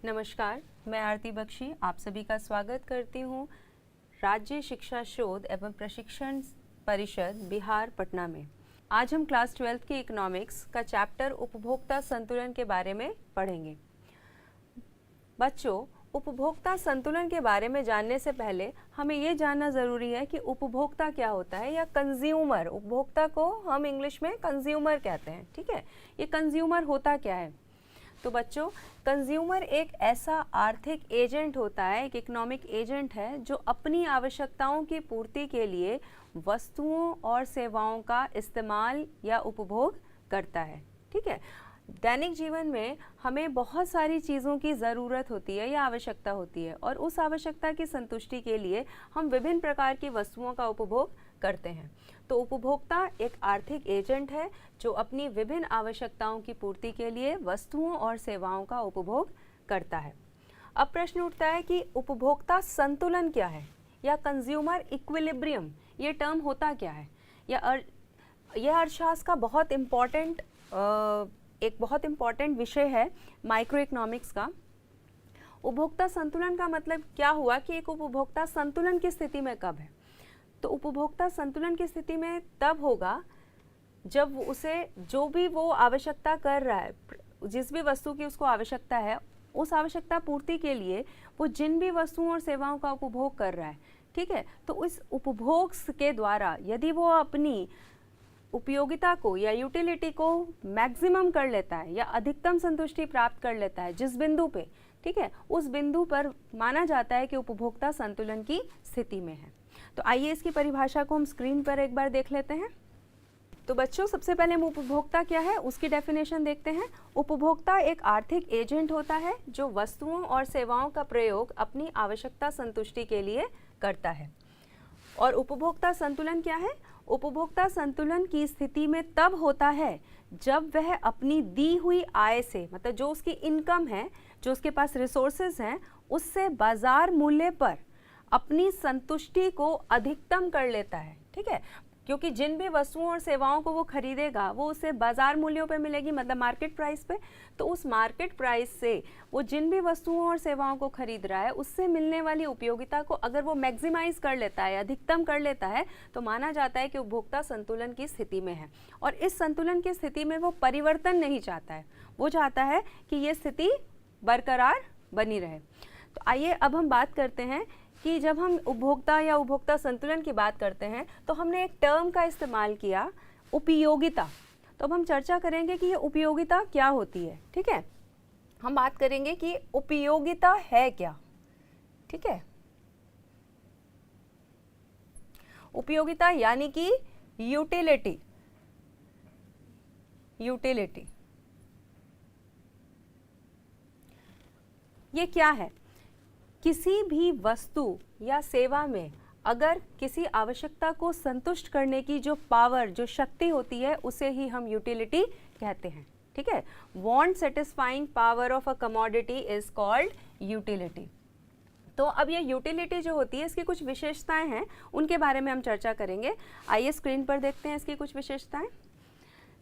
नमस्कार, मैं आरती बख्शी आप सभी का स्वागत करती हूँ राज्य शिक्षा शोध एवं प्रशिक्षण परिषद बिहार पटना में। आज हम क्लास 12th की इकोनॉमिक्स का चैप्टर उपभोक्ता संतुलन के बारे में पढ़ेंगे। बच्चों, उपभोक्ता संतुलन के बारे में जानने से पहले हमें ये जानना ज़रूरी है कि उपभोक्ता क्या होता है या कंज्यूमर। उपभोक्ता को हम इंग्लिश में कंज्यूमर कहते हैं, ठीक है। ये कंज्यूमर होता क्या है? तो बच्चों, कंज्यूमर एक ऐसा आर्थिक एजेंट होता है, एक इकोनॉमिक एजेंट है जो अपनी आवश्यकताओं की पूर्ति के लिए वस्तुओं और सेवाओं का इस्तेमाल या उपभोग करता है, ठीक है। दैनिक जीवन में हमें बहुत सारी चीज़ों की ज़रूरत होती है या आवश्यकता होती है और उस आवश्यकता की संतुष्टि के लिए हम विभिन्न प्रकार की वस्तुओं का उपभोग करते हैं। तो उपभोक्ता एक आर्थिक एजेंट है जो अपनी विभिन्न आवश्यकताओं की पूर्ति के लिए वस्तुओं और सेवाओं का उपभोग करता है। अब प्रश्न उठता है कि उपभोक्ता संतुलन क्या है या कंज्यूमर इक्विलिब्रियम, ये टर्म होता क्या है? यह अर्थशास्त्र का बहुत इम्पॉर्टेंट विषय है माइक्रो इकोनॉमिक्स का। उपभोक्ता संतुलन का मतलब क्या हुआ कि एक उपभोक्ता संतुलन की स्थिति में कब है? तो उपभोक्ता संतुलन की स्थिति में तब होगा जब उसे जो भी वो आवश्यकता कर रहा है, जिस भी वस्तु की उसको आवश्यकता है, उस आवश्यकता पूर्ति के लिए वो जिन भी वस्तुओं और सेवाओं का उपभोग कर रहा है, ठीक है। तो इस उपभोग के द्वारा यदि वो अपनी उपयोगिता को या यूटिलिटी को मैक्सिमम कर लेता है या अधिकतम संतुष्टि प्राप्त कर लेता है जिस बिंदु पे, ठीक है, उस बिंदु पर माना जाता है कि उपभोक्ता संतुलन की स्थिति में है। तो आइए इसकी परिभाषा को हम स्क्रीन पर एक बार देख लेते हैं। तो बच्चों, सबसे पहले हम उपभोक्ता क्या है उसकी डेफिनेशन देखते हैं। उपभोक्ता एक आर्थिक एजेंट होता है जो वस्तुओं और सेवाओं का प्रयोग अपनी आवश्यकता संतुष्टि के लिए करता है। और उपभोक्ता संतुलन क्या है? उपभोक्ता संतुलन की स्थिति में तब होता है जब वह अपनी दी हुई आय से, मतलब जो उसकी इनकम है, जो उसके पास रिसोर्सेज हैं, उससे बाजार मूल्य पर अपनी संतुष्टि को अधिकतम कर लेता है, ठीक है। क्योंकि जिन भी वस्तुओं और सेवाओं को वो खरीदेगा वो उसे बाजार मूल्यों पे मिलेगी, मतलब मार्केट प्राइस पे। तो उस मार्केट प्राइस से वो जिन भी वस्तुओं और सेवाओं को खरीद रहा है उससे मिलने वाली उपयोगिता को अगर वो मैक्सिमाइज कर लेता है, अधिकतम कर लेता है, तो माना जाता है कि उपभोक्ता संतुलन की स्थिति में है। और इस संतुलन की स्थिति में वो परिवर्तन नहीं चाहता है, वो चाहता है कि ये स्थिति बरकरार बनी रहे। तो आइए अब हम बात करते हैं कि जब हम उपभोक्ता या उपभोक्ता संतुलन की बात करते हैं तो हमने एक टर्म का इस्तेमाल किया, उपयोगिता। तो अब हम चर्चा करेंगे कि ये उपयोगिता क्या होती है, ठीक है। हम बात करेंगे कि उपयोगिता है क्या, ठीक है। उपयोगिता यानी कि यूटिलिटी। यूटिलिटी ये क्या है? किसी भी वस्तु या सेवा में अगर किसी आवश्यकता को संतुष्ट करने की जो पावर, जो शक्ति होती है, उसे ही हम यूटिलिटी कहते हैं, ठीक है। Want satisfying power of a commodity is called utility. तो अब ये यूटिलिटी जो होती है इसकी कुछ विशेषताएं हैं, उनके बारे में हम चर्चा करेंगे। आइए स्क्रीन पर देखते हैं इसकी कुछ विशेषताएं।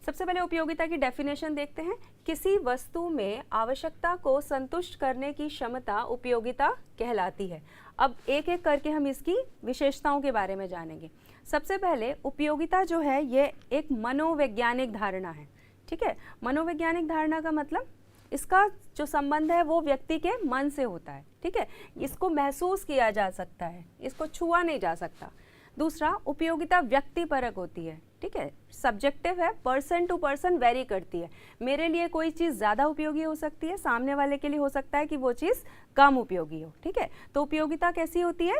सबसे पहले उपयोगिता की डेफिनेशन देखते हैं। किसी वस्तु में आवश्यकता को संतुष्ट करने की क्षमता उपयोगिता कहलाती है। अब एक एक करके हम इसकी विशेषताओं के बारे में जानेंगे। सबसे पहले उपयोगिता जो है ये एक मनोवैज्ञानिक धारणा है, ठीक है। मनोवैज्ञानिक धारणा का मतलब इसका जो संबंध है वो व्यक्ति के मन से होता है, ठीक है। इसको महसूस किया जा सकता है, इसको छुआ नहीं जा सकता। दूसरा, उपयोगिता व्यक्तिपरक होती है, ठीक है, सब्जेक्टिव है, पर्सन टू पर्सन वेरी करती है। मेरे लिए कोई चीज़ ज़्यादा उपयोगी हो सकती है, सामने वाले के लिए हो सकता है कि वो चीज़ कम उपयोगी हो, ठीक है। तो उपयोगिता कैसी होती है?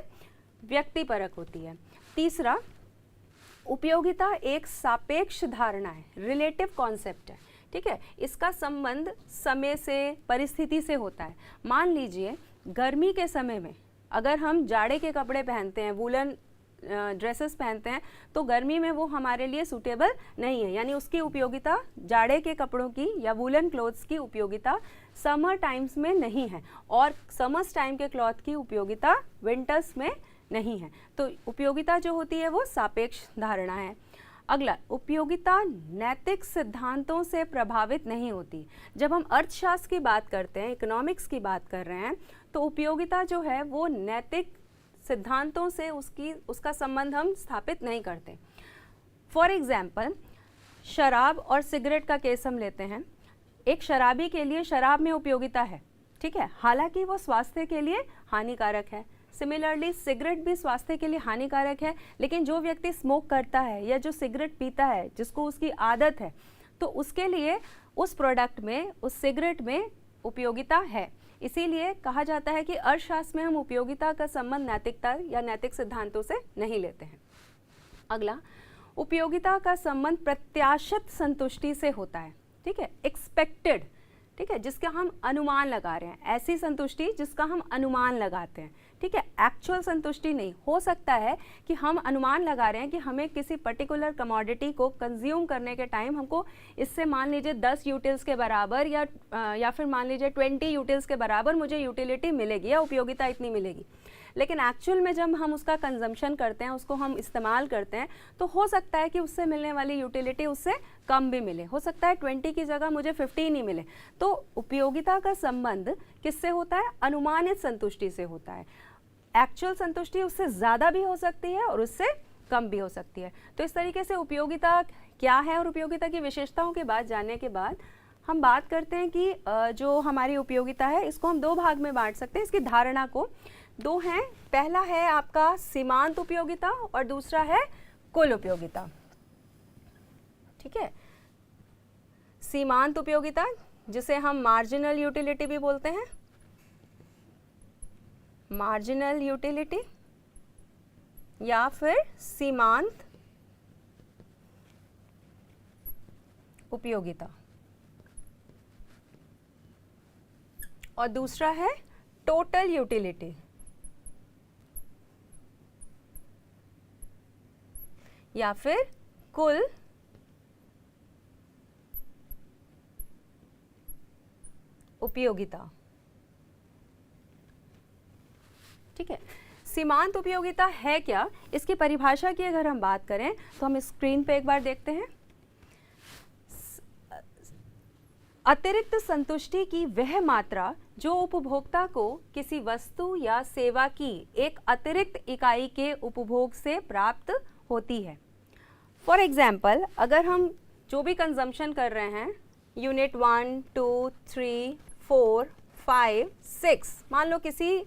व्यक्तिपरक होती है। तीसरा, उपयोगिता एक सापेक्ष धारणा है, रिलेटिव कॉन्सेप्ट है, ठीक है। इसका संबंध समय से, परिस्थिति से होता है। मान लीजिए गर्मी के समय में अगर हम जाड़े के कपड़े पहनते हैं, वूलन ड्रेसेस पहनते हैं, तो गर्मी में वो हमारे लिए सूटेबल नहीं है, यानी उसकी उपयोगिता, जाड़े के कपड़ों की या वूलन क्लोथ्स की उपयोगिता समर टाइम्स में नहीं है और समर्स टाइम के क्लॉथ की उपयोगिता विंटर्स में नहीं है। तो उपयोगिता जो होती है वो सापेक्ष धारणा है। अगला, उपयोगिता नैतिक सिद्धांतों से प्रभावित नहीं होती। जब हम अर्थशास्त्र की बात करते हैं, इकोनॉमिक्स की बात कर रहे हैं, तो उपयोगिता जो है वो नैतिक सिद्धांतों से उसका संबंध हम स्थापित नहीं करते। फॉर एग्जाम्पल, शराब और सिगरेट का केस हम लेते हैं। एक शराबी के लिए शराब में उपयोगिता है, ठीक है, हालांकि वो स्वास्थ्य के लिए हानिकारक है। सिमिलरली सिगरेट भी स्वास्थ्य के लिए हानिकारक है, लेकिन जो व्यक्ति स्मोक करता है या जो सिगरेट पीता है, जिसको उसकी आदत है, तो उसके लिए उस प्रोडक्ट में, उस सिगरेट में उपयोगिता है। इसीलिए कहा जाता है कि अर्थशास्त्र में हम उपयोगिता का संबंध नैतिकता या नैतिक सिद्धांतों से नहीं लेते हैं। अगला, उपयोगिता का संबंध प्रत्याशित संतुष्टि से होता है, ठीक है, एक्सपेक्टेड, ठीक है, जिसका हम अनुमान लगा रहे हैं, ऐसी संतुष्टि जिसका हम अनुमान लगाते हैं, ठीक है, एक्चुअल संतुष्टि नहीं। हो सकता है कि हम अनुमान लगा रहे हैं कि हमें किसी पर्टिकुलर कमोडिटी को कंज्यूम करने के टाइम हमको इससे मान लीजिए 10 यूटिल्स के बराबर या फिर मान लीजिए 20 यूटिल्स के बराबर मुझे यूटिलिटी मिलेगी या उपयोगिता इतनी मिलेगी, लेकिन एक्चुअल में जब हम उसका कंजम्पशन करते हैं, उसको हम इस्तेमाल करते हैं, तो हो सकता है कि उससे मिलने वाली यूटिलिटी उससे कम भी मिले, हो सकता है 20 की जगह मुझे 15 ही मिले। तो उपयोगिता का संबंध किससे होता है? अनुमानित संतुष्टि से होता है। एक्चुअल संतुष्टि उससे ज़्यादा भी हो सकती है और उससे कम भी हो सकती है। तो इस तरीके से उपयोगिता क्या है और उपयोगिता की विशेषताओं के बाद जानने के बाद हम बात करते हैं कि जो हमारी उपयोगिता है इसको हम दो भाग में बांट सकते हैं। इसकी धारणा को दो हैं, पहला है आपका सीमांत उपयोगिता और दूसरा है कुल उपयोगिता, ठीक है। सीमांत उपयोगिता जिसे हम मार्जिनल यूटिलिटी भी बोलते हैं, मार्जिनल यूटिलिटी या फिर सीमांत उपयोगिता, और दूसरा है टोटल यूटिलिटी या फिर कुल उपयोगिता, ठीक है। सीमांत उपयोगिता है क्या, इसकी परिभाषा की अगर हम बात करें तो हम स्क्रीन पे एक बार देखते हैं। अतिरिक्त संतुष्टि की वह मात्रा जो उपभोक्ता को किसी वस्तु या सेवा की एक अतिरिक्त इकाई के उपभोग से प्राप्त होती है। फॉर एग्जाम्पल, अगर हम जो भी कंजम्पशन कर रहे हैं, यूनिट 1, 2, 3, 4, 5, 6, मान लो किसी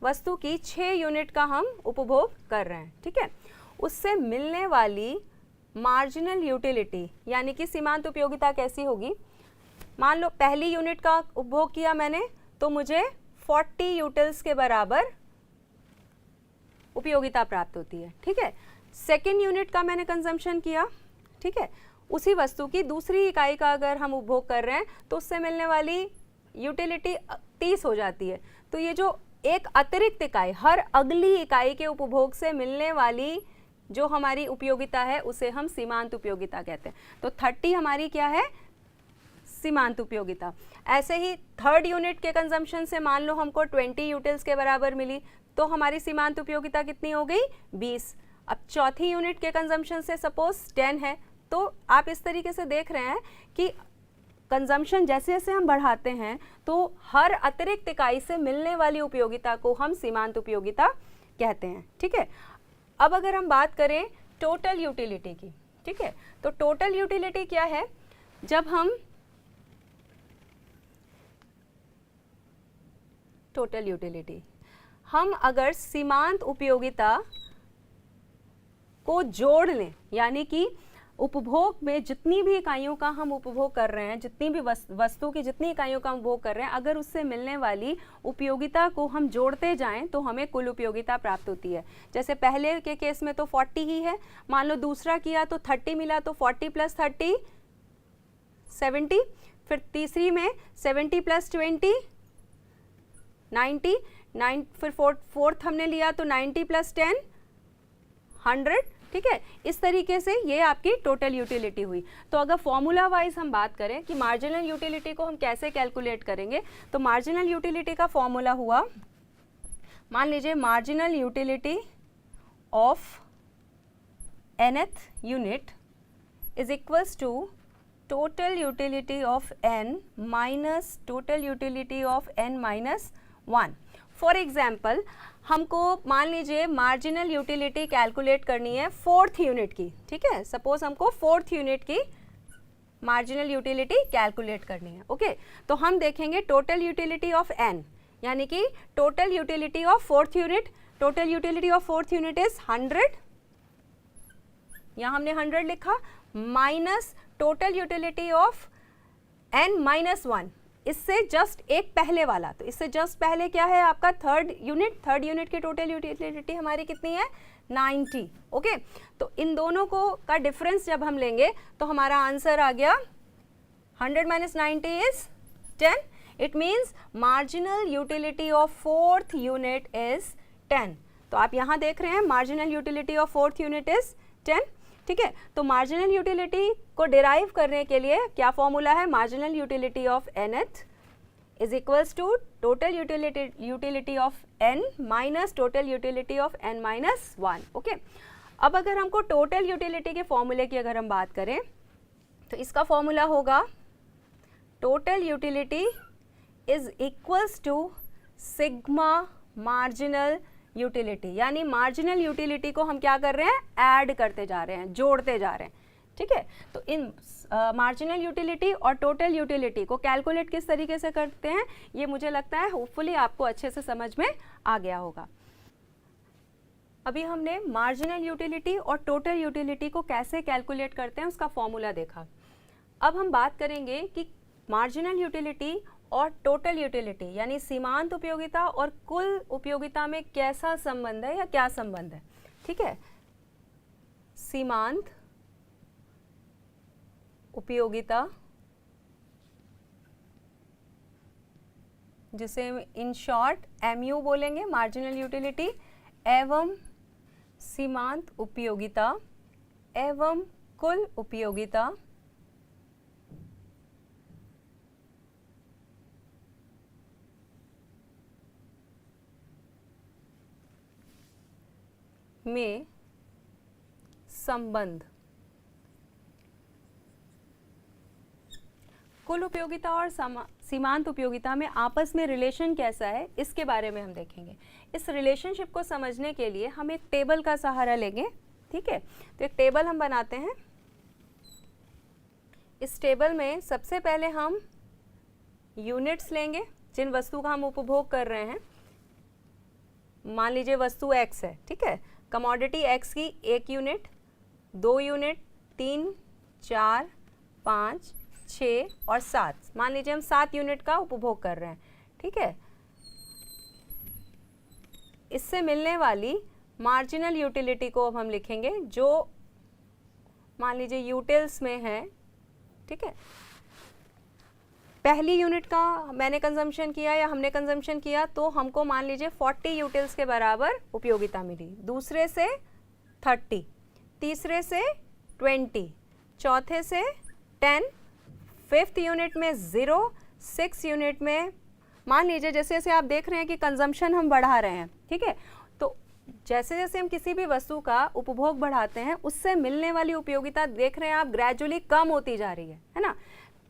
वस्तु की 6 यूनिट का हम उपभोग कर रहे हैं, ठीक है, उससे मिलने वाली मार्जिनल यूटिलिटी यानी कि सीमांत उपयोगिता कैसी होगी? मान लो पहली यूनिट का उपभोग किया मैंने तो मुझे 40 यूटिल्स के बराबर उपयोगिता प्राप्त होती है, ठीक है। सेकेंड यूनिट का मैंने कंजम्पशन किया, ठीक है, उसी वस्तु की दूसरी इकाई का अगर हम उपभोग कर रहे हैं तो उससे मिलने वाली यूटिलिटी 30 हो जाती है। तो ये जो एक अतिरिक्त इकाई, हर अगली इकाई के उपभोग से मिलने वाली जो हमारी उपयोगिता है उसे हम सीमांत उपयोगिता कहते हैं। तो 30 हमारी क्या है? सीमांत उपयोगिता। ऐसे ही थर्ड यूनिट के कंजम्पशन से मान लो हमको 20 यूटिल्स के बराबर मिली तो हमारी सीमांत उपयोगिता कितनी हो गई? 20। अब चौथी यूनिट के कंजम्पशन से सपोज 10 है, तो आप इस तरीके से देख रहे हैं कि कंजम्पशन जैसे जैसे हम बढ़ाते हैं तो हर अतिरिक्त इकाई से मिलने वाली उपयोगिता को हम सीमांत उपयोगिता कहते हैं, ठीक है। अब अगर हम बात करें टोटल यूटिलिटी की, ठीक है, तो टोटल यूटिलिटी क्या है? जब हम टोटल यूटिलिटी हम अगर सीमांत उपयोगिता को जोड़ लें, यानी कि उपभोग में जितनी भी इकाइयों का हम उपभोग कर रहे हैं, जितनी भी वस्तु की जितनी इकाइयों का हम उपभोग कर रहे हैं, अगर उससे मिलने वाली उपयोगिता को हम जोड़ते जाएं तो हमें कुल उपयोगिता प्राप्त होती है। जैसे पहले के केस में तो 40 ही है, मान लो दूसरा किया तो 30 मिला, तो 40 + 30 70, फिर तीसरी में 70 + 20 90, फिर फोर्थ हमने लिया तो 90 + 10 100, ठीक है। इस तरीके से ये आपकी टोटल यूटिलिटी हुई। तो अगर फॉर्मूला वाइज हम बात करें कि मार्जिनल यूटिलिटी को हम कैसे कैलकुलेट करेंगे, तो मार्जिनल यूटिलिटी का फॉर्मूला हुआ, मान लीजिए marginal utility of nth unit is equals to total utility of n minus total utility of n minus 1. For example हमको मान लीजिए मार्जिनल यूटिलिटी कैलकुलेट करनी है 4th यूनिट की, ठीक है, सपोज हमको 4th यूनिट की मार्जिनल यूटिलिटी कैलकुलेट करनी है, ओके तो हम देखेंगे टोटल यूटिलिटी ऑफ n, यानी कि total utility of 4th unit, total utility of 4th unit is 100, यहाँ हमने 100 लिखा, minus total utility of n minus 1, इससे जस्ट एक पहले वाला, तो इससे जस्ट पहले क्या है आपका थर्ड यूनिट की टोटल यूटिलिटी हमारी कितनी है 90, ओके तो इन दोनों को का डिफरेंस जब हम लेंगे तो हमारा आंसर आ गया 100 minus 90 is 10. It means marginal utility of 4th unit is 10. तो आप यहाँ देख रहे हैं marginal utility of 4th unit is 10, ठीक है. तो मार्जिनल यूटिलिटी को डिराइव करने के लिए क्या फॉर्मूला है, marginal utility of nth is equals to total utility of n minus total utility of n minus 1, okay. अब अगर हमको टोटल यूटिलिटी के फॉर्मूले की अगर हम बात करें तो इसका फॉर्मूला होगा total utility is equals to sigma marginal utility, यानी मार्जिनल यूटिलिटी को हम क्या कर रहे हैं, ऐड करते जा रहे हैं, जोड़ते जा रहे हैं, ठीक है. तो इन मार्जिनल यूटिलिटी और टोटल यूटिलिटी को कैलकुलेट किस तरीके से करते हैं ये मुझे लगता है होपफुली आपको अच्छे से समझ में आ गया होगा. अभी हमने मार्जिनल यूटिलिटी और टोटल यूटिलिटी को कैसे कैलकुलेट करते हैं उसका फॉर्मूला देखा. अब हम बात करेंगे कि मार्जिनल यूटिलिटी और टोटल यूटिलिटी यानी सीमांत उपयोगिता और कुल उपयोगिता में कैसा संबंध है या क्या संबंध है, ठीक है. सीमांत उपयोगिता, जिसे इन शॉर्ट MU बोलेंगे, मार्जिनल यूटिलिटी, एवं सीमांत उपयोगिता एवं कुल उपयोगिता में संबंध. कुल उपयोगिता और सीमांत उपयोगिता में आपस में रिलेशन कैसा है इसके बारे में हम देखेंगे. इस रिलेशनशिप को समझने के लिए हम एक टेबल का सहारा लेंगे, ठीक है. तो एक टेबल हम बनाते हैं. इस टेबल में सबसे पहले हम यूनिट्स लेंगे जिन वस्तु का हम उपभोग कर रहे हैं. मान लीजिए वस्तु X है, ठीक है, कमोडिटी X की 1 यूनिट, 2 यूनिट, 3, 4, 5, 6 और 7, मान लीजिए हम 7 यूनिट का उपभोग कर रहे हैं, ठीक है. इससे मिलने वाली मार्जिनल यूटिलिटी को अब हम लिखेंगे जो मान लीजिए यूटिल्स में है, ठीक है. पहली यूनिट का मैंने कंजम्पशन किया या हमने कंजम्पशन किया तो हमको मान लीजिए 40 यूटिल्स के बराबर उपयोगिता मिली. दूसरे से 30, तीसरे से 20, चौथे से 10, 5th यूनिट में 0, 6th यूनिट में मान लीजिए जैसे जैसे आप देख रहे हैं कि कंजम्पशन हम बढ़ा रहे हैं, ठीक है. तो जैसे जैसे हम किसी भी वस्तु का उपभोग बढ़ाते हैं उससे मिलने वाली उपयोगिता देख रहे हैं आप ग्रेजुअली कम होती जा रही है ना.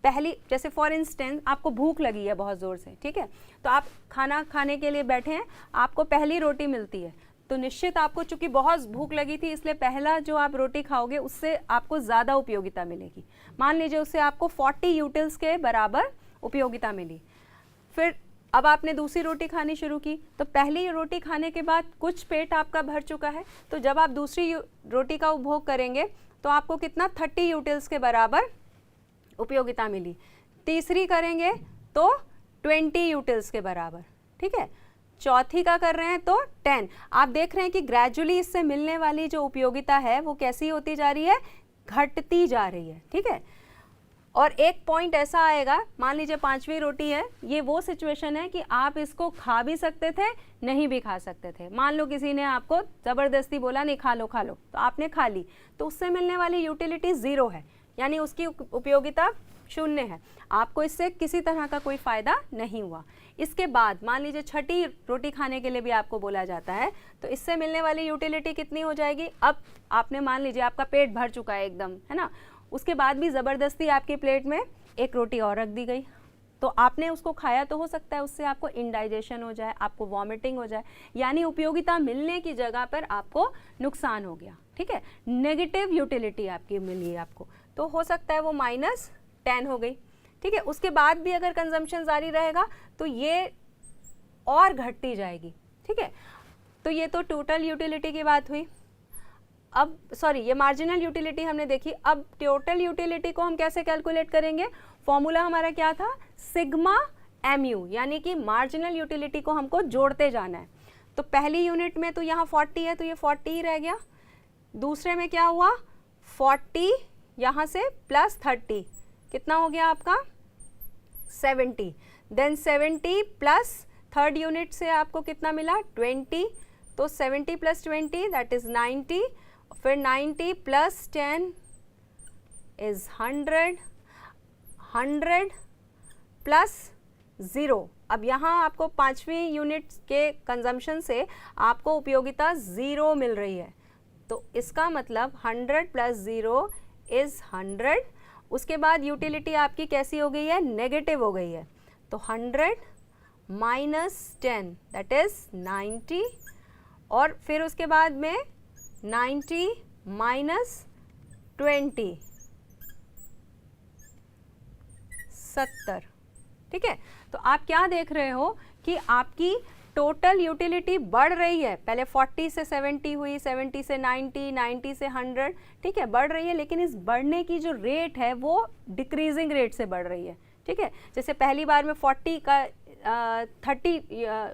पहली जैसे फॉर इंस्टेंस आपको भूख लगी है बहुत ज़ोर से, ठीक है, तो आप खाना खाने के लिए बैठे हैं, आपको पहली रोटी मिलती है तो निश्चित आपको चूंकि बहुत भूख लगी थी इसलिए पहला जो आप रोटी खाओगे उससे आपको ज़्यादा उपयोगिता मिलेगी. मान लीजिए उससे आपको 40 यूटिल्स के बराबर उपयोगिता मिली. फिर अब आपने दूसरी रोटी खानी शुरू की तो पहली रोटी खाने के बाद कुछ पेट आपका भर चुका है, तो जब आप दूसरी रोटी का उपभोग करेंगे तो आपको कितना 30 यूटिल्स के बराबर उपयोगिता मिली. तीसरी करेंगे तो 20 यूटिल्स के बराबर, ठीक है. चौथी का कर रहे हैं तो 10. आप देख रहे हैं कि ग्रेजुअली इससे मिलने वाली जो उपयोगिता है वो कैसी होती जा रही है, घटती जा रही है, ठीक है. और एक पॉइंट ऐसा आएगा, मान लीजिए 5वीं रोटी है, ये वो सिचुएशन है कि आप इसको खा भी सकते थे नहीं भी खा सकते थे. मान लो किसी ने आपको ज़बरदस्ती बोला नहीं खा लो तो आपने खा ली, तो उससे मिलने वाली यूटिलिटी 0 है, यानी उसकी उपयोगिता शून्य है, आपको इससे किसी तरह का कोई फ़ायदा नहीं हुआ। इसके बाद मान लीजिए छठी रोटी खाने के लिए भी आपको बोला जाता है, तो इससे मिलने वाली यूटिलिटी कितनी हो जाएगी। अब आपने मान लीजिए आपका पेट भर चुका है एकदम, है ना, उसके बाद भी ज़बरदस्ती आपकी प्लेट में एक रोटी और रख दी गई, तो आपने उसको खाया तो हो सकता है उससे आपको इंडाइजेशन हो जाए, आपको वॉमिटिंग हो जाए, यानी उपयोगिता मिलने की जगह पर आपको नुकसान हो गया। ठीक है, नेगेटिव यूटिलिटी आपकी मिली है आपको, तो हो सकता है वो -10 हो गई। ठीक है, उसके बाद भी अगर कंजम्पशन जारी रहेगा तो ये और घटती जाएगी। ठीक है, तो ये तो टोटल यूटिलिटी की बात हुई। अब सॉरी, ये मार्जिनल यूटिलिटी हमने देखी। अब टोटल यूटिलिटी को हम कैसे कैलकुलेट करेंगे, फॉर्मूला हमारा क्या था, सिग्मा mu, यानी कि मार्जिनल यूटिलिटी को हमको जोड़ते जाना है। तो पहली यूनिट में तो यहाँ 40 है तो ये 40 ही रह गया, दूसरे में क्या हुआ 40, यहाँ से +30 कितना हो गया आपका 70, देन 70 प्लस थर्ड यूनिट से आपको कितना मिला 20, तो 70 + 20 दैट इज़ 90, फिर 90 + 10 इज़ 100, 100 + 0। अब यहाँ आपको पाँचवीं यूनिट के कंजम्पशन से आपको उपयोगिता 0 मिल रही है, तो इसका मतलब 100 + 0 इज़ 100। उसके बाद यूटिलिटी आपकी कैसी हो गई है, नेगेटिव हो गई है, तो 100 - 10 दैट इज़ 90, और फिर उसके बाद में 90 - 20 70। ठीक है, तो आप क्या देख रहे हो कि आपकी टोटल यूटिलिटी बढ़ रही है, पहले 40 से 70 हुई, 70 से 90, 90 से 100, ठीक है, बढ़ रही है, लेकिन इस बढ़ने की जो रेट है वो डिक्रीजिंग रेट से बढ़ रही है। ठीक है, जैसे पहली बार में 40 का 30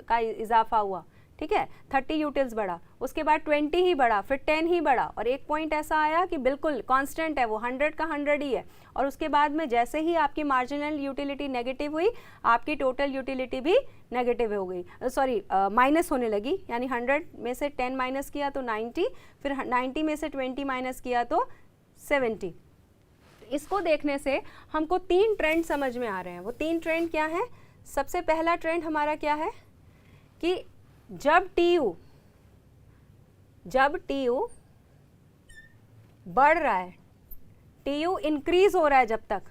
का इजाफा हुआ, ठीक है, 30 यूटिल्स बढ़ा, उसके बाद 20 ही बढ़ा, फिर 10 ही बढ़ा, और एक पॉइंट ऐसा आया कि बिल्कुल कांस्टेंट है वो 100 का 100 ही है, और उसके बाद में जैसे ही आपकी मार्जिनल यूटिलिटी नेगेटिव हुई, आपकी टोटल यूटिलिटी भी नेगेटिव हो गई, सॉरी माइनस होने लगी, यानी 100 में से 10 माइनस किया तो 90, फिर 90 में से 20 माइनस किया तो 70। इसको देखने से हमको 3 ट्रेंड समझ में आ रहे हैं। वो 3 ट्रेंड क्या है, सबसे पहला ट्रेंड हमारा क्या है कि जब TU बढ़ रहा है, TU इंक्रीज हो रहा है जब तक,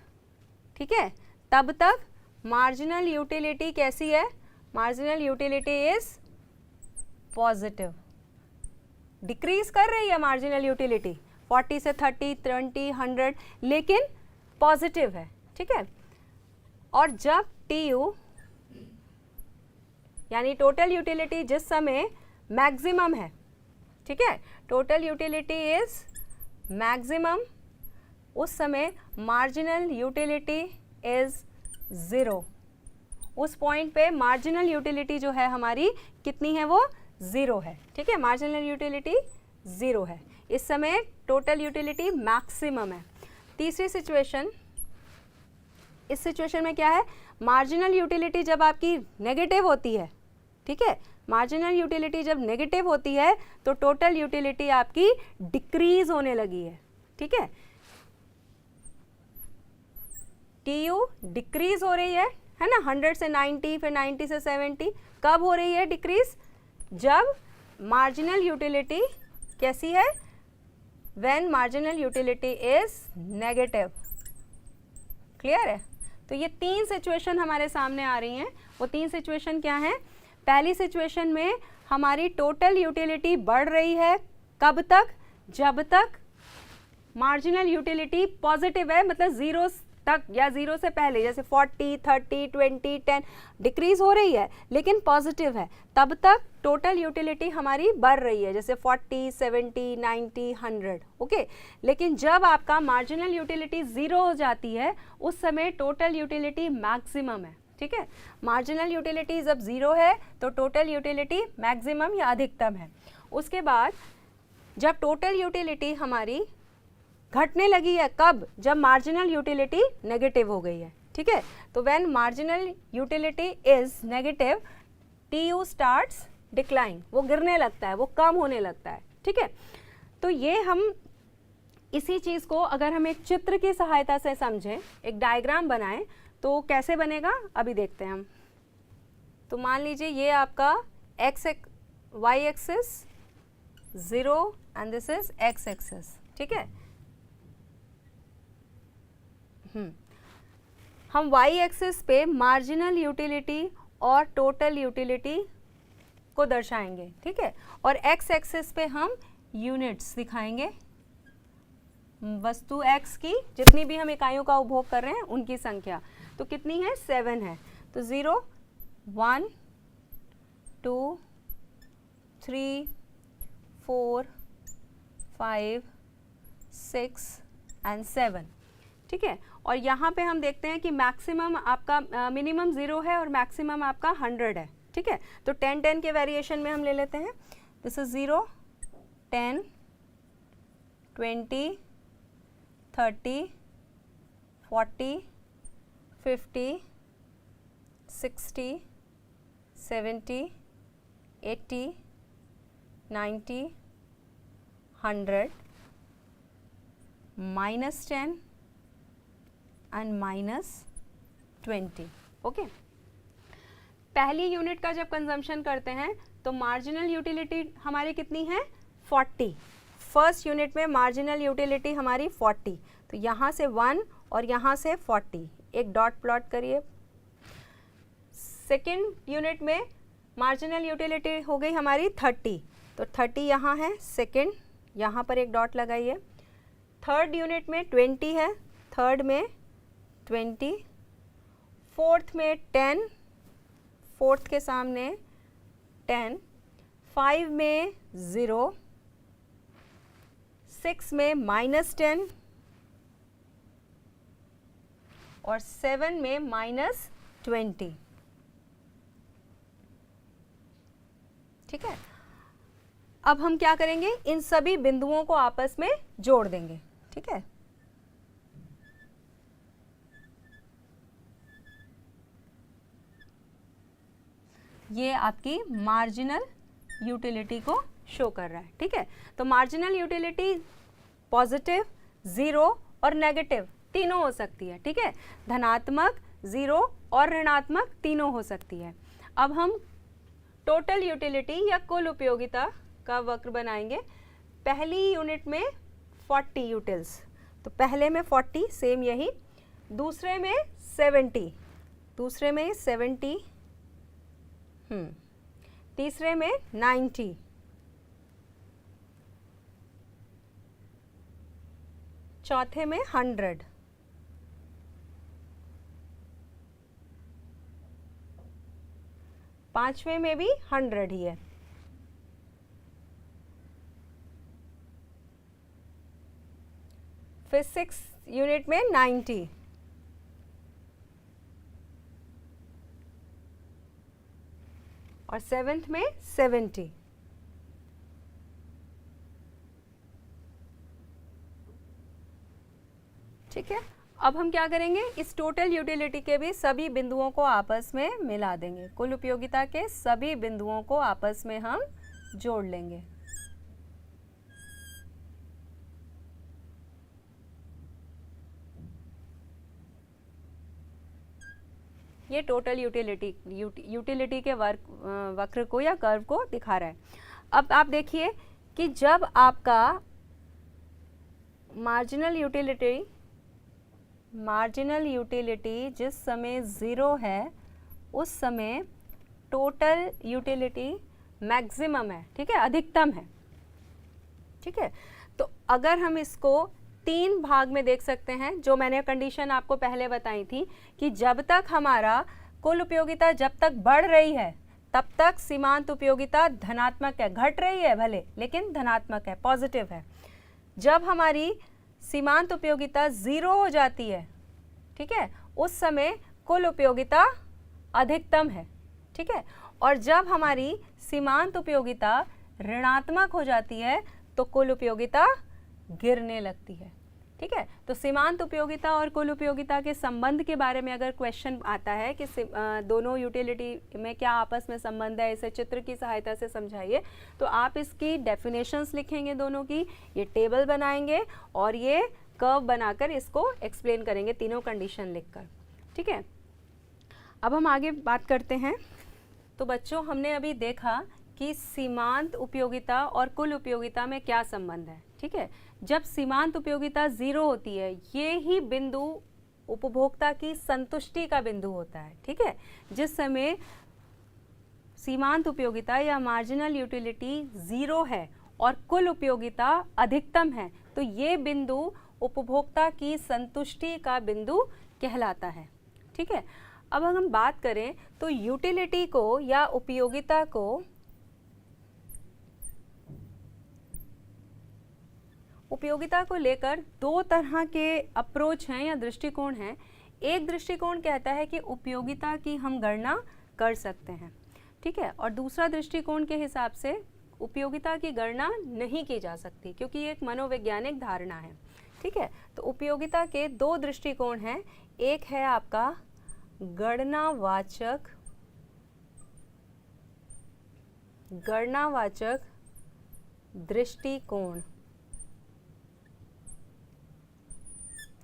ठीक है, तब तक मार्जिनल यूटिलिटी कैसी है, marginal utility is positive, decrease कर रही है मार्जिनल यूटिलिटी 40 से 30, 20, 100, लेकिन पॉजिटिव है। ठीक है, और जब TU यानी टोटल यूटिलिटी जिस समय मैक्सिमम है, ठीक है, टोटल यूटिलिटी इज मैक्सिमम, उस समय मार्जिनल यूटिलिटी इज 0। उस पॉइंट पे मार्जिनल यूटिलिटी जो है हमारी कितनी है, वो 0 है। ठीक है, मार्जिनल यूटिलिटी 0 है, इस समय टोटल यूटिलिटी मैक्सिमम है। तीसरी सिचुएशन, इस सिचुएशन में क्या है, मार्जिनल यूटिलिटी जब आपकी नेगेटिव होती है, ठीक है, मार्जिनल यूटिलिटी जब नेगेटिव होती है तो टोटल यूटिलिटी आपकी डिक्रीज होने लगी है। ठीक है, TU डिक्रीज हो रही है ना, 100 से 90, फिर 90 से 70, कब हो रही है डिक्रीज, जब मार्जिनल यूटिलिटी कैसी है, when marginal utility is negative. Clear है, तो ये 3 सिचुएशन हमारे सामने आ रही हैं। वो 3 सिचुएशन क्या हैं, पहली सिचुएशन में हमारी टोटल यूटिलिटी बढ़ रही है, कब तक, जब तक मार्जिनल यूटिलिटी पॉजिटिव है, मतलब 0 तक या 0 से पहले, जैसे 40, 30, 20, 10 डिक्रीज हो रही है लेकिन पॉजिटिव है, तब तक टोटल यूटिलिटी हमारी बढ़ रही है, जैसे 40, 70, 90, 100। ओके, लेकिन जब आपका मार्जिनल यूटिलिटी 0 हो जाती है, उस समय टोटल यूटिलिटी मैक्सिमम है। ठीक है, मार्जिनल यूटिलिटी जब 0 है तो टोटल यूटिलिटी मैक्सिमम या अधिकतम है। उसके बाद जब टोटल यूटिलिटी हमारी घटने लगी है, कब, जब मार्जिनल यूटिलिटी नेगेटिव हो गई है। ठीक है, तो when marginal utility is negative, TU starts decline, वो गिरने लगता है, वो कम होने लगता है। ठीक है, तो ये हम इसी चीज़ को अगर हम एक चित्र की सहायता से समझें, एक डायग्राम बनाएं, तो कैसे बनेगा अभी देखते हैं हम। तो मान लीजिए ये आपका y axis 0 and this is x axis, ठीक है। हम y एक्सिस पे मार्जिनल यूटिलिटी और टोटल यूटिलिटी को दर्शाएंगे, ठीक है, और x एक्सिस पे हम यूनिट्स दिखाएंगे, वस्तु x की जितनी भी हम इकाइयों का उपभोग कर रहे हैं उनकी संख्या। तो कितनी है? 7 है। तो 0 1 2 3 4 5 6 एंड 7, ठीक है। और यहाँ पे हम देखते हैं कि मैक्सिमम आपका मिनिमम 0 है और मैक्सिमम आपका 100 है, ठीक है। तो 10 10 के वेरिएशन में हम ले लेते हैं। This is 0 10 20 30 40 50 60 70 80 90 100 -10 and -20, okay. पहली यूनिट का जब कंजम्पशन करते हैं तो मार्जिनल यूटिलिटी हमारी कितनी है? 40। फर्स्ट यूनिट में मार्जिनल यूटिलिटी हमारी 40, तो यहाँ से 1 और यहाँ से 40, एक डॉट प्लॉट करिए। सेकेंड यूनिट में मार्जिनल यूटिलिटी हो गई हमारी 30, तो 30 यहाँ है, सेकेंड यहाँ पर एक डॉट लगाइए। थर्ड यूनिट में 20 है, थर्ड में 20, फोर्थ में 10, फोर्थ के सामने 10, 5 में 0, 6 में -10 और 7 में -20, ठीक है। अब हम क्या करेंगे? इन सभी बिंदुओं को आपस में जोड़ देंगे, ठीक है। ये आपकी मार्जिनल यूटिलिटी को शो कर रहा है, ठीक है। तो मार्जिनल यूटिलिटी पॉजिटिव, 0 और नेगेटिव तीनों हो सकती है, ठीक है। धनात्मक, 0 और ऋणात्मक तीनों हो सकती है। अब हम टोटल यूटिलिटी या कुल उपयोगिता का वक्र बनाएंगे। पहली यूनिट में 40 यूटिल्स, तो पहले में 40 सेम यही, दूसरे में 70, दूसरे में 70, तीसरे में 90, चौथे में 100, पांचवें में भी 100 ही है, फिर 6 यूनिट में 90, और 7th में 70, ठीक है। अब हम क्या करेंगे? इस टोटल यूटिलिटी के भी सभी बिंदुओं को आपस में मिला देंगे, कुल उपयोगिता के सभी बिंदुओं को आपस में हम जोड़ लेंगे। ये टोटल यूटिलिटी के वक्र को या कर्व को दिखा रहा है। अब आप देखिए कि जब आपका मार्जिनल यूटिलिटी जिस समय 0 है, उस समय टोटल यूटिलिटी मैक्सिमम है, ठीक है, अधिकतम है, ठीक है। तो अगर हम इसको 3 भाग में देख सकते हैं, जो मैंने कंडीशन आपको पहले बताई थी कि जब तक हमारा कुल उपयोगिता जब तक बढ़ रही है तब तक सीमांत उपयोगिता धनात्मक है, घट रही है भले लेकिन धनात्मक है, पॉजिटिव है। जब हमारी सीमांत उपयोगिता 0 हो जाती है, ठीक है, उस समय कुल उपयोगिता अधिकतम है, ठीक है। और जब हमारी सीमांत उपयोगिता ऋणात्मक हो जाती है तो कुल उपयोगिता गिरने लगती है, ठीक है। तो सीमांत उपयोगिता और कुल उपयोगिता के संबंध के बारे में अगर क्वेश्चन आता है कि दोनों यूटिलिटी में क्या आपस में संबंध है, इसे चित्र की सहायता से समझाइए, तो आप इसकी डेफिनेशंस लिखेंगे दोनों की, ये टेबल बनाएंगे और ये कर्व बनाकर इसको एक्सप्लेन करेंगे तीनों कंडीशन लिखकर। ठीक है, अब हम आगे बात करते हैं। तो बच्चों, हमने अभी देखा कि सीमांत उपयोगिता और कुल उपयोगिता में क्या संबंध है। ठीक है, जब सीमांत उपयोगिता 0 होती है, ये ही बिंदु उपभोक्ता की संतुष्टि का बिंदु होता है। ठीक है, जिस समय सीमांत उपयोगिता या मार्जिनल यूटिलिटी 0 है और कुल उपयोगिता अधिकतम है, तो ये बिंदु उपभोक्ता की संतुष्टि का बिंदु कहलाता है। ठीक है, अब हम बात करें तो यूटिलिटी को या उपयोगिता को लेकर दो तरह के अप्रोच हैं या दृष्टिकोण हैं। एक दृष्टिकोण कहता है कि उपयोगिता की हम गणना कर सकते हैं। ठीक है, और दूसरा दृष्टिकोण के हिसाब से उपयोगिता की गणना नहीं की जा सकती, क्योंकि ये एक मनोवैज्ञानिक धारणा है। ठीक है, तो उपयोगिता के दो दृष्टिकोण हैं। एक है आपका गणनावाचक दृष्टिकोण,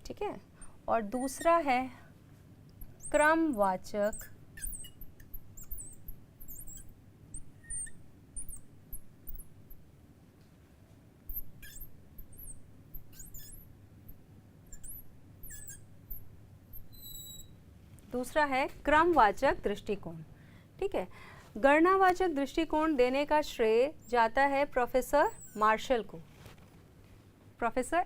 ठीक है, और दूसरा है क्रमवाचक दृष्टिकोण। ठीक है, गणनावाचक दृष्टिकोण देने का श्रेय जाता है प्रोफेसर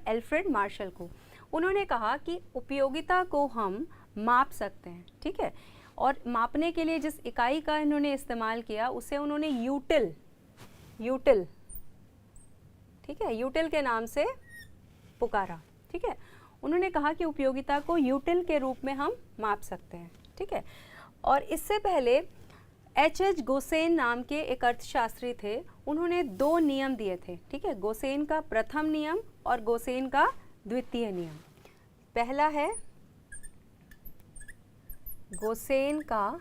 एल्फ्रेड मार्शल को। उन्होंने कहा कि उपयोगिता को हम माप सकते हैं। ठीक है, और मापने के लिए जिस इकाई का इन्होंने इस्तेमाल किया उसे उन्होंने यूटिल ठीक है, यूटिल के नाम से पुकारा। ठीक है, उन्होंने कहा कि उपयोगिता को यूटिल के रूप में हम माप सकते हैं। ठीक है, और इससे पहले एच गोसेन नाम के एक अर्थशास्त्री थे, उन्होंने दो नियम दिए थे। ठीक है, गोसेन का प्रथम नियम और गोसेन का द्वितीय नियम। पहला है गोसेन का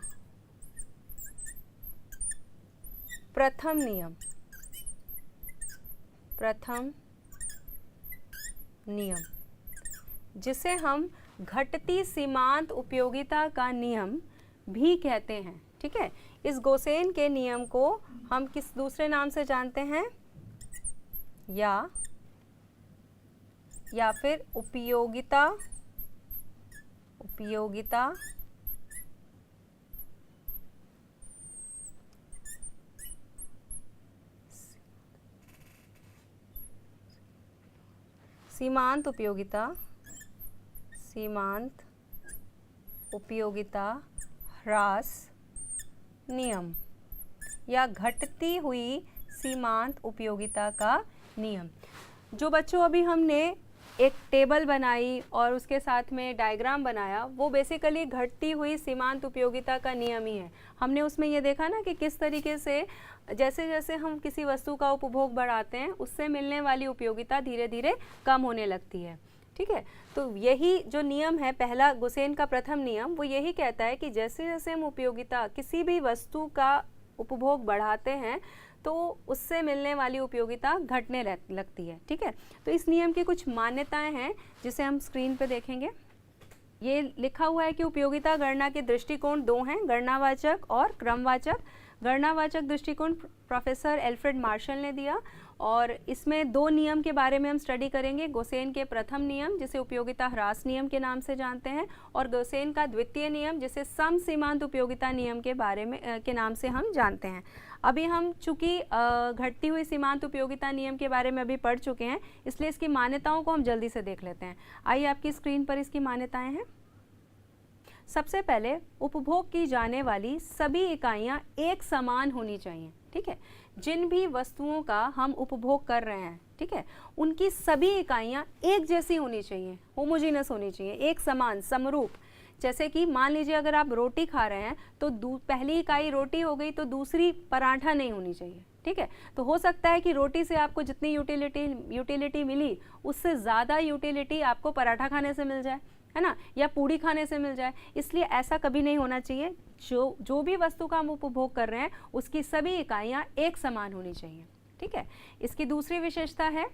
प्रथम नियम, जिसे हम घटती सीमांत उपयोगिता का नियम भी कहते हैं। ठीक है, इस गोसेन के नियम को हम किस दूसरे नाम से जानते हैं, या फिर उपयोगिता सीमांत उपयोगिता ह्रास नियम या घटती हुई सीमांत उपयोगिता का नियम। जो बच्चों अभी हमने एक टेबल बनाई और उसके साथ में डायग्राम बनाया, वो बेसिकली घटती हुई सीमांत उपयोगिता का नियम ही है। हमने उसमें ये देखा ना कि किस तरीके से जैसे जैसे हम किसी वस्तु का उपभोग बढ़ाते हैं, उससे मिलने वाली उपयोगिता धीरे धीरे कम होने लगती है। ठीक है, तो यही जो नियम है, पहला गोसेन का प्रथम नियम, वो यही कहता है कि जैसे जैसे हम उपयोगिता किसी भी वस्तु का उपभोग बढ़ाते हैं तो उससे मिलने वाली उपयोगिता घटने लगती है। ठीक है, तो इस नियम की कुछ मान्यताएं हैं जिसे हम स्क्रीन पे देखेंगे। ये लिखा हुआ है कि उपयोगिता गणना के दृष्टिकोण दो हैं, गणनावाचक और क्रमवाचक। गणनावाचक दृष्टिकोण प्रोफेसर एल्फ्रेड मार्शल ने दिया और इसमें दो नियम के बारे में हम स्टडी करेंगे। गोसेन के प्रथम नियम, जिसे उपयोगिता ह्रास नियम के नाम से जानते हैं, और गोसेन का द्वितीय नियम, जिसे सम सीमांत उपयोगिता नियम के बारे में के नाम से हम जानते हैं। अभी हम चूंकि घटती हुई सीमांत उपयोगिता नियम के बारे में अभी पढ़ चुके हैं, इसलिए इसकी मान्यताओं को हम जल्दी से देख लेते हैं। आइए, आपकी स्क्रीन पर इसकी मान्यताएं हैं। सबसे पहले, उपभोग की जाने वाली सभी इकाइयां एक समान होनी चाहिए। ठीक है, जिन भी वस्तुओं का हम उपभोग कर रहे हैं, ठीक है, उनकी सभी इकाइयां एक जैसी होनी चाहिए, होमोजीनस होनी चाहिए, एक समान, समरूप। जैसे कि मान लीजिए अगर आप रोटी खा रहे हैं तो पहली इकाई रोटी हो गई तो दूसरी पराठा नहीं होनी चाहिए, ठीक है। तो हो सकता है कि रोटी से आपको जितनी यूटिलिटी मिली उससे ज़्यादा यूटिलिटी आपको पराठा खाने से मिल जाए, है ना, या पूड़ी खाने से मिल जाए। इसलिए ऐसा कभी नहीं होना चाहिए। जो भी वस्तु का हम उपभोग कर रहे हैं उसकी सभी इकाइयाँ एक समान होनी चाहिए, ठीक है। इसकी दूसरी विशेषता है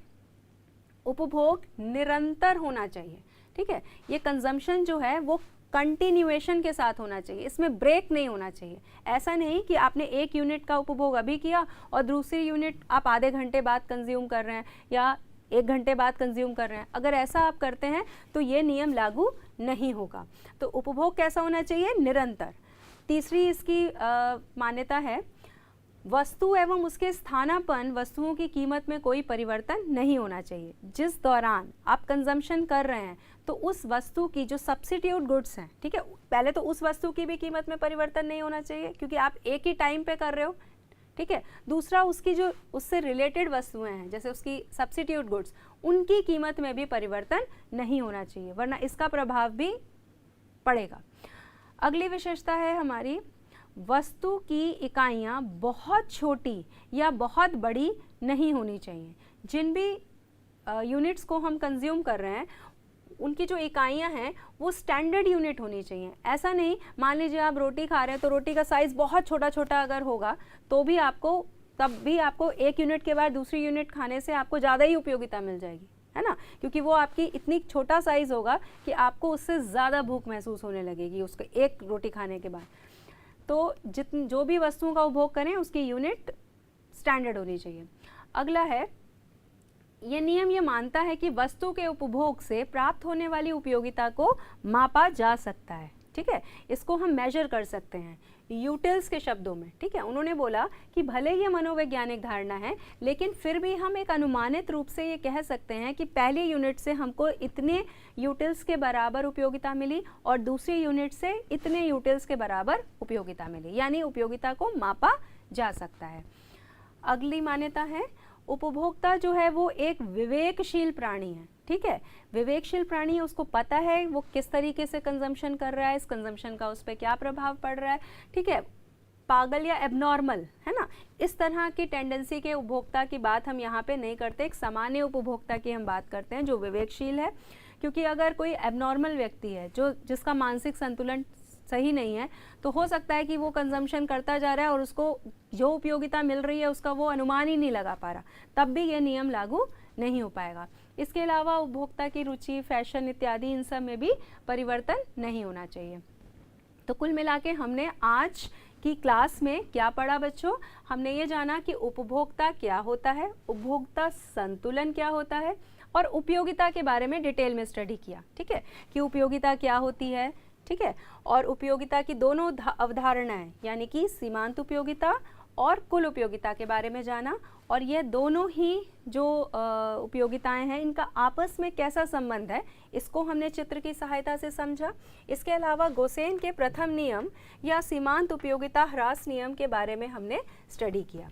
उपभोग निरंतर होना चाहिए, ठीक है। ये कंजम्पशन जो है वो कंटिन्यूएशन के साथ होना चाहिए, इसमें ब्रेक नहीं होना चाहिए। ऐसा नहीं कि आपने एक यूनिट का उपभोग अभी किया और दूसरी यूनिट आप आधे घंटे बाद कंज्यूम कर रहे हैं या 1 घंटे बाद कंज्यूम कर रहे हैं। अगर ऐसा आप करते हैं तो ये नियम लागू नहीं होगा। तो उपभोग कैसा होना चाहिए? निरंतर। तीसरी इसकी मान्यता है वस्तु एवं उसके स्थानापन्न वस्तुओं की कीमत में कोई परिवर्तन नहीं होना चाहिए। जिस दौरान आप कंजम्पशन कर रहे हैं तो उस वस्तु की जो सब्स्टिट्यूट गुड्स हैं, ठीक है, पहले तो उस वस्तु की भी कीमत में परिवर्तन नहीं होना चाहिए क्योंकि आप एक ही टाइम पे कर रहे हो, ठीक है। दूसरा, उसकी जो उससे रिलेटेड वस्तुएं हैं जैसे उसकी सब्स्टिट्यूट गुड्स, उनकी कीमत में भी परिवर्तन नहीं होना चाहिए वरना इसका प्रभाव भी पड़ेगा। अगली विशेषता है हमारी वस्तु की इकाइयाँ बहुत छोटी या बहुत बड़ी नहीं होनी चाहिए। जिन भी यूनिट्स को हम कंज्यूम कर रहे हैं उनकी जो इकाइयाँ हैं वो स्टैंडर्ड यूनिट होनी चाहिए। ऐसा नहीं, मान लीजिए आप रोटी खा रहे हैं तो रोटी का साइज़ बहुत छोटा छोटा अगर होगा तो भी तब भी आपको एक यूनिट के बाद दूसरी यूनिट खाने से आपको ज़्यादा ही उपयोगिता मिल जाएगी, है ना, क्योंकि वो आपकी इतनी छोटा साइज़ होगा कि आपको उससे ज़्यादा भूख महसूस होने लगेगी उसको एक रोटी खाने के बाद। तो जो भी वस्तुओं का उपभोग करें उसकी यूनिट स्टैंडर्ड होनी चाहिए। अगला है, ये नियम ये मानता है कि वस्तु के उपभोग से प्राप्त होने वाली उपयोगिता को मापा जा सकता है, ठीक है, इसको हम मेजर कर सकते हैं यूटिल्स के शब्दों में, ठीक है। उन्होंने बोला कि भले ये मनोवैज्ञानिक धारणा है लेकिन फिर भी हम एक अनुमानित रूप से ये कह सकते हैं कि पहली यूनिट से हमको इतने यूटिल्स के बराबर उपयोगिता मिली और दूसरी यूनिट से इतने यूटिल्स के बराबर उपयोगिता मिली, यानी उपयोगिता को मापा जा सकता है। अगली मान्यता है उपभोक्ता जो है वो एक विवेकशील प्राणी है, ठीक है। विवेकशील प्राणी, उसको पता है वो किस तरीके से कंजम्पशन कर रहा है, इस कंजम्पशन का उस पर क्या प्रभाव पड़ रहा है, ठीक है। पागल या एबनॉर्मल, है ना, इस तरह की टेंडेंसी के उपभोक्ता की बात हम यहाँ पे नहीं करते। एक सामान्य उपभोक्ता की हम बात करते हैं जो विवेकशील है, क्योंकि अगर कोई एबनॉर्मल व्यक्ति है जिसका मानसिक संतुलन सही नहीं है तो हो सकता है कि वो कंजम्पशन करता जा रहा है और उसको जो उपयोगिता मिल रही है उसका वो अनुमान ही नहीं लगा पा रहा, तब भी ये नियम लागू नहीं हो पाएगा। इसके अलावा उपभोक्ता की रुचि, फैशन इत्यादि, इन सब में भी परिवर्तन नहीं होना चाहिए। तो कुल मिला के हमने आज की क्लास में क्या पढ़ा बच्चों? हमने ये जाना कि उपभोक्ता क्या होता है, उपभोक्ता संतुलन क्या होता है और उपयोगिता के बारे में डिटेल में स्टडी किया, ठीक है, कि उपयोगिता क्या होती है, ठीक है। और उपयोगिता की दोनों अवधारणाएं यानी कि सीमांत उपयोगिता और कुल उपयोगिता के बारे में जाना, और ये दोनों ही जो उपयोगिताएं हैं इनका आपस में कैसा संबंध है इसको हमने चित्र की सहायता से समझा। इसके अलावा गोसेन के प्रथम नियम या सीमांत उपयोगिता ह्रास नियम के बारे में हमने स्टडी किया।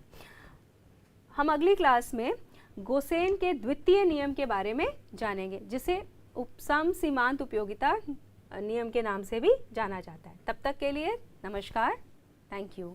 हम अगली क्लास में गोसेन के द्वितीय नियम के बारे में जानेंगे जिसे उपसम सीमांत उपयोगिता नियम के नाम से भी जाना जाता है। तब तक के लिए नमस्कार, थैंक यू।